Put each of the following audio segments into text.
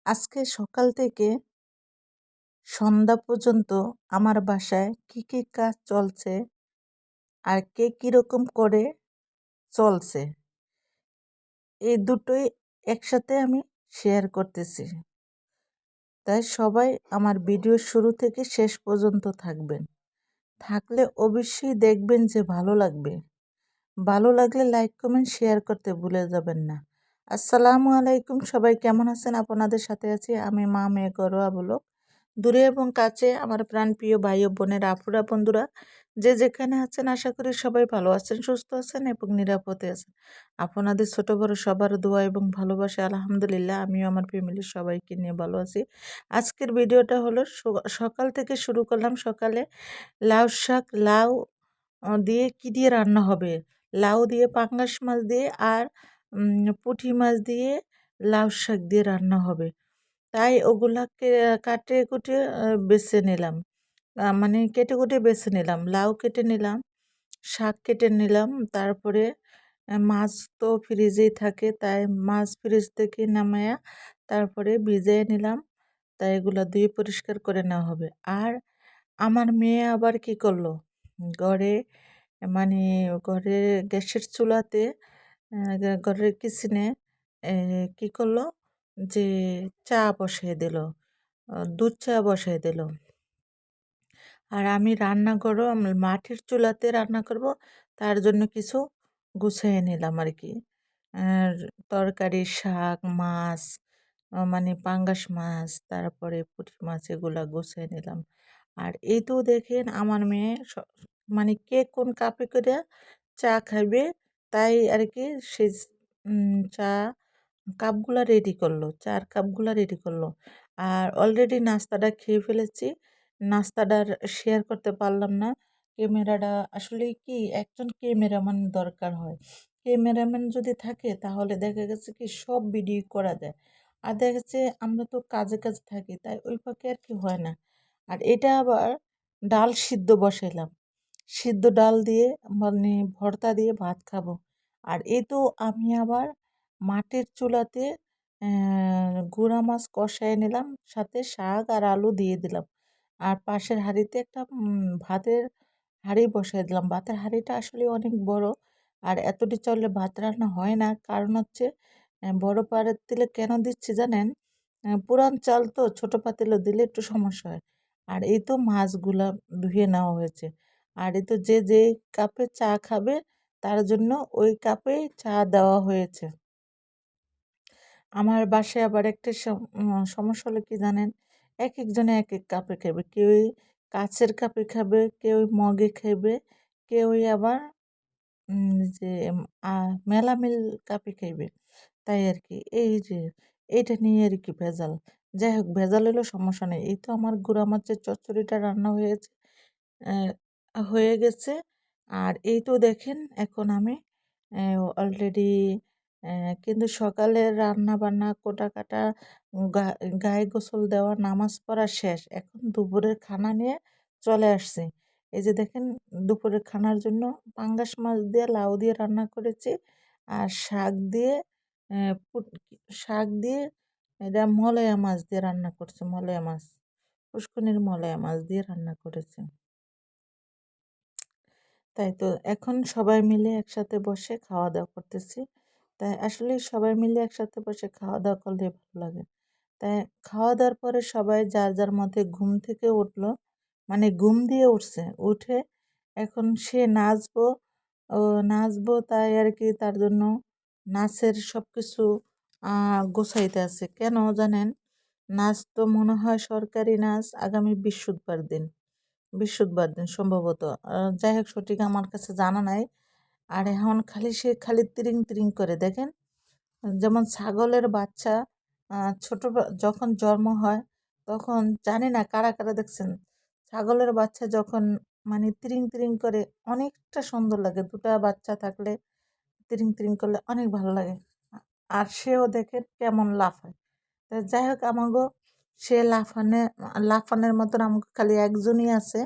আজকে সকাল থেকে সন্ধ্যা পর্যন্ত আমার বাসায় কি কি কাজ চলছে আর কে কীরকম করে চলছে এই দুটোই একসাথে আমি শেয়ার করতেছি। তাই সবাই আমার ভিডিও শুরু থেকে শেষ পর্যন্ত থাকবেন। থাকলে অবশ্যই দেখবেন যে ভালো লাগবে। ভালো লাগলে লাইক কমেন্ট শেয়ার করতে ভুলে যাবেন না। আসসালামু আলাইকুম, সবাই কেমন আছেন? আপনাদের সাথে আছি আমি মা মেয়ে ঘরোয়া ব্লগ। দূরে এবং কাছে আমার প্রাণপ্রিয় ভাই ও বোনেরা, আপুরা, বন্ধুরা যে যেখানে আছেন আশা করি সবাই ভালো আছেন, সুস্থ আছেন এবং নিরাপদে আছেন। আপনাদের ছোট বড় সবার দোয়া এবং ভালোবাসা আলহামদুলিল্লাহ আমিও আমার ফ্যামিলির সবাইকে নিয়ে ভালো আছি। আজকের ভিডিওটা হলো সকাল থেকে শুরু করলাম। সকালে লাউ শাক, লাউ দিয়ে কি দিয়ে রান্না হবে, লাউ দিয়ে, পাঙ্গাস মাছ দিয়ে আর পুঁটি মাছ দিয়ে লাউ শাক দিয়ে রান্না হবে। তাই ওগুলাকে কাটে কুটে বেছে নিলাম। মানে কেটে কুটে বেছে নিলাম। লাউ কেটে নিলাম, শাক কেটে নিলাম। তারপরে মাছ তো ফ্রিজেই থাকে, তাই মাছ ফ্রিজ থেকে নামায়া তারপরে ভিজিয়ে নিলাম। তাই এগুলো ধুয়ে পরিষ্কার করে নেওয়া হবে। আর আমার মেয়ে আবার কি করলো, ঘরে মানে ঘরে গ্যাসের চুলাতে ঘরের কিচেনে কি করলো যে চা বসিয়ে দিল, দুধ চা বসিয়ে দিল। আর আমি রান্না করবো, আমি মাটির চুলাতে রান্না করব, তার জন্য কিছু গুছিয়ে নিলাম আর কি। আর তরকারি, শাক, মাছ, মানে পাঙ্গাস মাছ, তারপরে পুঁটি মাছ, এগুলা গুছিয়ে নিলাম। আর এই তো দেখেন আমার মেয়ে মানে কে কোন কাপে করে চা খাইবে, তাই আর কি সেই চা কাপগুলা রেডি করলো, চার কাপগুলা রেডি করলো। আর অলরেডি নাস্তাটা খেয়ে ফেলেছি। নাস্তাটা শেয়ার করতে পারলাম না। ক্যামেরাটা আসলে কি, একজন ক্যামেরাম্যান দরকার হয়। ক্যামেরাম্যান যদি থাকে তাহলে দেখা গেছে কি সব ভিডিও করা যায়। আর দেখা গেছে আমরা তো কাজে কাজে থাকি, তাই ওই ফাঁকে আর কি হয় না। আর এটা আবার ডাল সিদ্ধ বসাইলাম, সিদ্ধ ডাল দিয়ে মানে ভর্তা দিয়ে ভাত খাবো। আর এই তো আমি আবার মাটির চুলাতে গুঁড়া মাছ কষায় নিলাম, সাথে শাক আর আলু দিয়ে দিলাম। আর পাশের হাঁড়িতে একটা ভাতের হাঁড়ি বসাই দিলাম। ভাতের হাঁড়িটা আসলে অনেক বড়। আর এতটি চলে ভাত রান্না হয় না, কারণ হচ্ছে বড় পাতিলে কেন দিচ্ছি জানেন? পুরান চাল তো ছোট পাতিলে দিলে একটু সমস্যা হয়। আর এই তো মাছগুলা ধুয়ে নেওয়া হয়েছে। আর এই তো যে যে কাপে চা খাবে তার জন্য ওই কাপেই চা দেওয়া হয়েছে। আমার বাসায় আবার একটা সমস্যা হলো কি জানেন? একেকজনে একেক কাপে খাবে। কেউই কাঁচের কাপে খাবে, কেউ মগে খাইবে, কেউই আবার যে মেলামিল কাপে খাইবে। তাই আর কি এই যে এইটা নিয়ে আর কি ভেজাল। যাই হোক, ভেজাল হলেও সমস্যা নেই। এই তো আমার গুঁড়া মাছের চচ্চড়িটা রান্না হয়েছে, হয়ে গেছে। আর এই তো দেখেন এখন আমি অলরেডি কিন্তু সকালের রান্না বান্না কোটা কাটা, গায়ে গোসল দেওয়া, নামাজ পড়া শেষ। এখন দুপুরের খানা নিয়ে চলে আসছি। এই যে দেখেন, দুপুরের খানার জন্য পাঙ্গাস মাছ দিয়ে লাউ দিয়ে রান্না করেছি। আর শাক দিয়ে শাক দিয়ে এটা মলয়া মাছ দিয়ে রান্না করছে, মলয়া মাছ, পুষ্কনির মলয়া মাছ দিয়ে রান্না করেছে। তাই তো এখন সবাই মিলে একসাথে বসে খাওয়া দাওয়া করতেছি। তাই আসলে সবাই মিলে একসাথে বসে খাওয়া দাওয়া করলে ভালো লাগে। তাই খাওয়া দাওয়ার পরে সবাই যার যার মধ্যে ঘুম থেকে উঠলো, মানে ঘুম দিয়ে উঠছে, উঠে এখন সে নাচবো, ও নাচবো, তাই আর কি তার জন্য নাচের সব কিছু গোছাইতে আছে। কেন জানেন? নাচ তো মনে হয় সরকারি নাচ আগামী বৃহস্পতিবার দিন সম্ভবত। যাই হোক, সঠিক আমার কাছে জানা নাই। আর এখন খালি সে খালি তিরিং তিরিং করে দেখেন, যেমন ছাগলের বাচ্চা ছোট যখন জন্ম হয় তখন, জানি না কারা কারা দেখছেন, ছাগলের বাচ্চা যখন মানে তিরিং তিরিং করে, অনেকটা সুন্দর লাগে। দুটা বাচ্চা থাকলে তিরিং তিরিং করলে অনেক ভালো লাগে। আর সেও দেখেন কেমন লাফায়। তা যাই হোক, আমাগো সে লাফানের মতন আমাকে খালি একজনই আছে।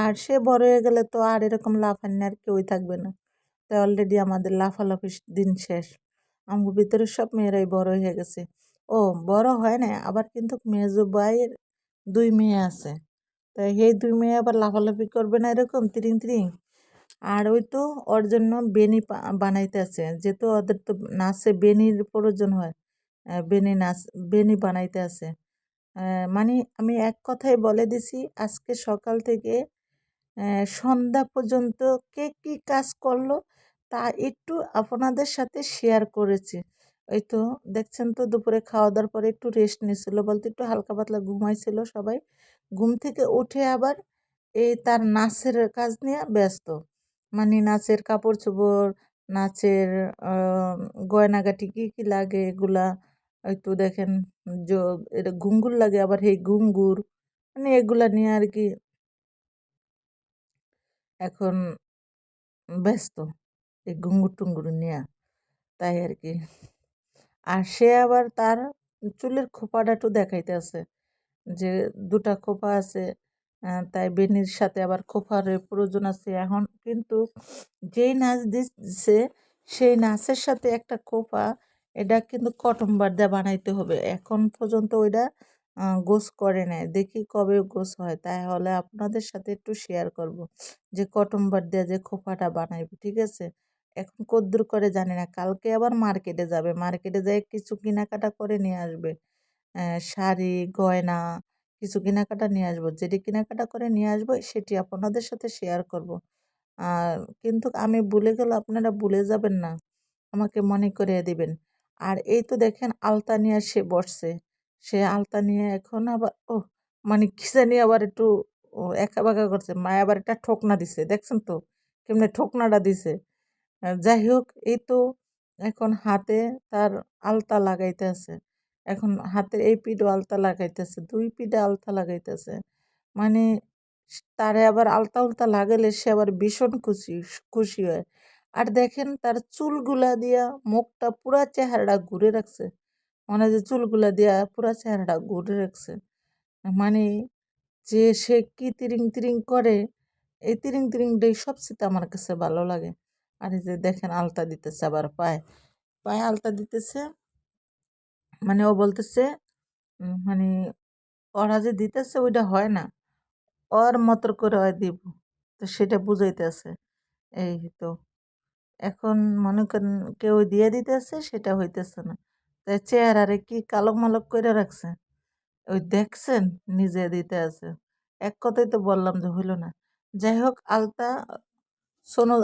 আর সে বড় হয়ে গেলে তো আর এরকম লাফানি আর কেউই থাকবে না। তাই অলরেডি আমাদের লাফালাফির দিন শেষ। আমার ভিতরে সব মেয়েরাই বড় হয়ে গেছে। ও বড় হয় না, আবার কিন্তু মেজো ভাইয়ের 2 মেয়ে আছে। তাই সেই 2 মেয়ে আবার লাফালাফি করবে না এরকম তিরিং তিরিং। আর ওই তো ওর জন্য বেনি বানাইতে আছে, যেহেতু ওদের তো নাচে বেনির প্রয়োজন হয়। বেনি নাচ, বেনি বানাইতে আছে। মানে আমি এক কথায় বলে দিছি, আজকে সকাল থেকে সন্ধ্যা পর্যন্ত কে কী কাজ করলো তা একটু আপনাদের সাথে শেয়ার করেছি। এই তো দেখছেন তো, দুপুরে খাওয়া দাওয়ার পরে একটু রেস্ট নিয়েছিল, বলতে একটু হালকা পাতলা ঘুমাইছিল সবাই। ঘুম থেকে উঠে আবার এই তার নাচের কাজ নিয়ে ব্যস্ত। মানে নাচের কাপড় চোপড়, নাচের আহ, গয়নাগাটি কী কী লাগে এগুলা। এই তো দেখেন, এটা ঘুঙ্গুর লাগে, আবার এই ঘুঙ্গুর, মানে এগুলা নিয়ে আর কি এখন ব্যস্ত, এই ঘুঙ্গুর টুঙ্গুর নিয়ে, তাই আর কি। আর সে আবার তার চুলের খোপাটা একটু দেখাইতে আছে, যে 2টা খোপা আছে। তাই বেনির সাথে আবার খোপার প্রয়োজন আছে এখন, কিন্তু যেই নাচ দিচ্ছে সেই নাচের সাথে একটা খোপা, এটা কিন্তু কটন বার দিয়ে বানাইতে হবে। এখন পর্যন্ত ওইটা গোছ করে নেয়, দেখি কবে গোছ হয়, তাহলে আপনাদের সাথে একটু শেয়ার করব যে কটন বার দিয়ে যে খোপাটা বানাইব, ঠিক আছে। এখন কদ্দুর করে জানি না, কালকে আবার মার্কেটে যাবে, মার্কেটে যেয়ে কিছু কেনাকাটা করে নিয়ে আসবে। শাড়ি, গয়না কিছু কেনাকাটা নিয়ে আসবো। যেটি কেনাকাটা করে নিয়ে আসবো সেটি আপনাদের সাথে শেয়ার করব। আর কিন্তু আমি ভুলে গেলে আপনারা ভুলে যাবেন না, আমাকে মনে করিয়ে দিবেন। আর এই তো দেখেন আলতা নিয়ে সে বসছে। সে আলতা নিয়ে এখন আবার মানে কি জানি আবার একটু একা বাঁকা করছে। মায় আবার একটা ঠোকনা দিছে, দেখছেন তো কেমনে ঠোকনাটা দিছে। যাই হোক, এই তো এখন হাতে তার আলতা লাগাইতেছে। এখন হাতের এই পিঠও আলতা লাগাইতেছে, 2 পিঠে আলতা লাগাইতেছে। মানে তারে আবার আলতা উলতা লাগালে সে আবার ভীষণ খুশি খুশি হয়। আর দেখেন তার চুলগুলা দিয়া মুখটা পুরা চেহারাটা ঘুরে রাখছে, মানে যে চুলগুলা দিয়া পুরা চেহারাটা ঘুরে রাখছে। মানে যে সে কি তিরিং তিরিং করে, এই তিরিং তিরিংটাই সবচেয়ে আমার কাছে ভালো লাগে। আর এই যে দেখেন আলতা দিতেছে, আবার পায়ে পায়ে আলতা দিতেছে। মানে ও বলতেছে মানে ওরা যে দিতেছে ওইটা হয় না, ওর মতো করে হয় দিব, তো সেটা বুঝাইতেছে। এই তো এখন মনে করেন কেউ দিয়ে দিতেছে, সেটা হইতেছে না, তাই চেহারারে কি কালো মালক করে রাখছে। ওই দেখছেন, নিজে দিতে আছে। এক কথাই তো বললাম যে হইল না। যাই হোক, আলতা সোনো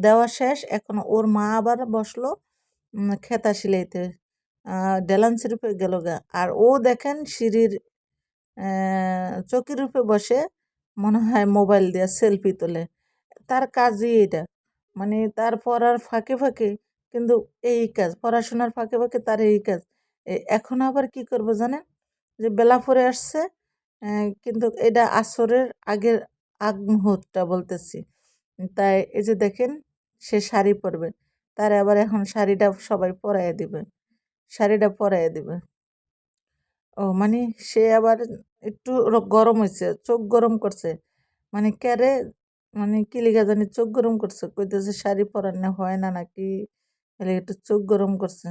দেওয়া শেষ, এখন ওর মা আবার বসলো খেতা সিলাইতে। ডেলান্সের রূপে গেল গা, আর ও দেখেন সিঁড়ির চকির রূপে বসে মনে হয় মোবাইল দিয়ে সেলফি তোলে। তার কাজই এটা, মানে তার পড়ার ফাঁকে ফাঁকে কিন্তু এই কাজ, পড়াশোনার ফাঁকে ফাঁকে তার এই কাজ। এখন আবার কি করবো জানেন, যে বেলা পড়ে আসছে, কিন্তু এটা আসরের আগের আগ মুহূর্তটা বলতেছি। তাই এই যে দেখেন, সে শাড়ি পরবে, তার আবার এখন শাড়িটা সবাই পরাইয়া দিবে, শাড়িটা পরাইয়া দিবে। মানে সে আবার একটু গরম হয়েছে, চোখ গরম করছে। মানে ক্যারে, মানে কি লিগা জানি চোখ গরম করছে, কইতেছে শাড়ি পরানো হয় না নাকি, এলে একটু চোখ গরম করছে।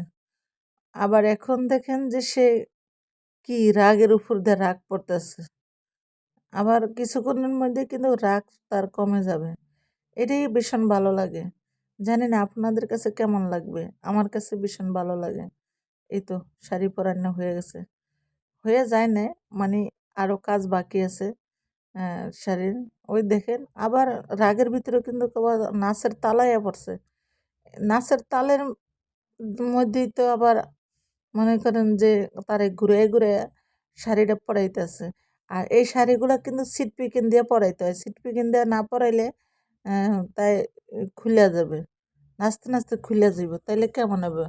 আবার এখন দেখেন যে সে কি রাগের উপর দিয়ে রাগ পড়তেছে, আবার কিছুক্ষণের মধ্যে কিন্তু রাগ তার কমে যাবে। এটাই ভীষণ ভালো লাগে। জানি না আপনাদের কাছে কেমন লাগবে, আমার কাছে ভীষণ ভালো লাগে। এই তো শাড়ি পরানো হয়ে গেছে, হয়ে যায় না, মানে আরো কাজ বাকি আছে শাড়ির। ওই দেখেন আবার রাগের ভিতরে কিন্তু আবার নাচের তালাইয়া পড়ছে। নাচের তালের মধ্যেই তো আবার মনে করেন যে তারে ঘুরে ঘুরে শাড়িটা পরাইতেছে। আর এই শাড়িগুলো কিন্তু সিট পিকিন দিয়ে পরাইতে হয়, সিট পিকিন দিয়ে না পরাইলে তাই খুলে যাবে, নাচতে নাচতে খুলে যাবে, তাইলে কেমন হবে?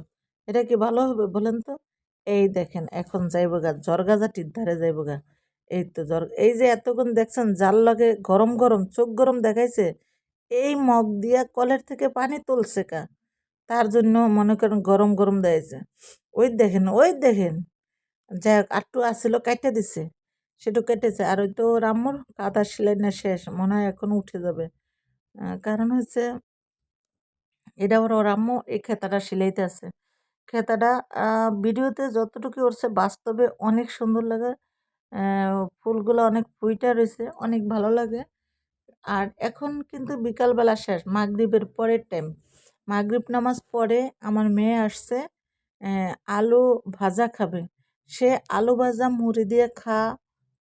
এটা কি ভালো হবে বলেন তো? এই দেখেন এখন যাইব গা জর্গাজাটির ধারে যাইব গা। এই তো এই যে এতক্ষণ দেখছেন জাল লগে গরম গরম চোখ গরম দেখাইছে, এই মগ দিয়া কলের থেকে পানি তুলছে কা, তার জন্য মনে করেন গরম গরম দিয়েছে। ওই দেখেন ওই দেখেন, যাই হোক আটটু আসছিল কাইটে দিছে, সেটু কেটেছে। আর ওই তো রাম্মুর কাঁথা সেলাই না শেষ, মনে হয় এখন উঠে যাবে। কারণ হচ্ছে এটা ওর আম্মু এই খেতাটা সিলাইতে আছে। খেতাটা ভিডিওতে যতটুকু উঠছে বাস্তবে অনেক সুন্দর লাগে। ফুলগুলো অনেক ফুইটা রয়েছে, অনেক ভালো লাগে। আর এখন কিন্তু বিকালবেলা শেষ, মাগরিবের পরের টাইম। মাগরিব নামাজ পড়ে আমার মেয়ে আসছে, আলু ভাজা খাবে। সে আলু ভাজা মুড়ি দিয়ে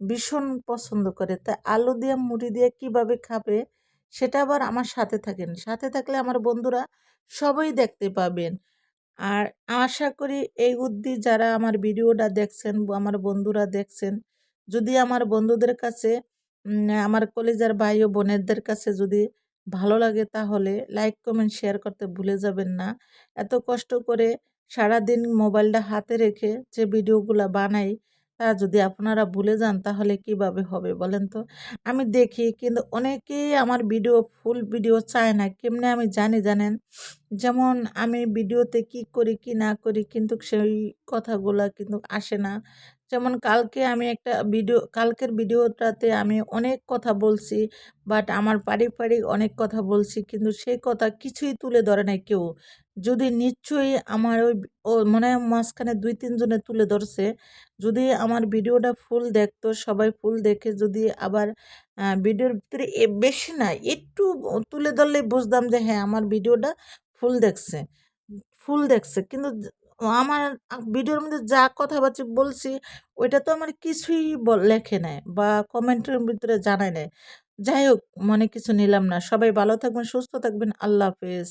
ভীষণ পছন্দ করে। তা আলু দিয়ে মুড়ি দিয়ে কিভাবে খাবে সেটা আবার আমার সাথে থাকেন। সাথে থাকলে আমার বন্ধুরা সবাই দেখতে পাবেন। আর আশা করি এই অবধি যারা আমার ভিডিওটা দেখছেন, আমার বন্ধুরা দেখছেন, যদি আমার বন্ধুদের কাছে আমার কলিজার ভাই ও বোনেদের কাছে যদি ভালো লাগে তাহলে লাইক, কমেন্ট, শেয়ার করতে ভুলে যাবেন না। এত কষ্ট করে সারাদিন মোবাইলটা হাতে রেখে যে ভিডিওগুলা বানাই তা যদি আপনারা ভুলে যান তাহলে কিভাবে হবে বলেন তো? আমি দেখি কিন্তু অনেকেই আমার ফুল ভিডিও চায় না। কেমনে আমি জানি জানেন? যেমন আমি ভিডিওতে কি করি কি না করি কিন্তু সেই কথাগুলা কিন্তু আসে না। যেমন কালকের ভিডিওটাতে আমি অনেক কথা বলছি, বাট আমার পারিবারিক অনেক কথা বলছি কিন্তু সেই কথা কিছুই তুলে ধরে নাই কেউ। যদি নিশ্চয়ই আমার ও মনে হয় মাঝখানে ২-৩ জনে তুলে ধরছে। যদি আমার ভিডিওটা ফুল দেখতো, সবাই ফুল দেখে যদি আবার ভিডিওর ভিতরে বেশি না একটু তুলে ধরলেই বুঝতাম যে হ্যাঁ, আমার ভিডিওটা ফুল দেখছে, ফুল দেখছে। কিন্তু আমার ভিডিওর মধ্যে যা কথাবার্তা বলছি ওইটা তো আমার কিছুই লেখে নাই বা কমেন্টের ভিতরে জানায় নাই। যাই হোক, মনে কিছু নিলাম না। সবাই ভালো থাকবেন, সুস্থ থাকবেন। আল্লাহ হাফেজ।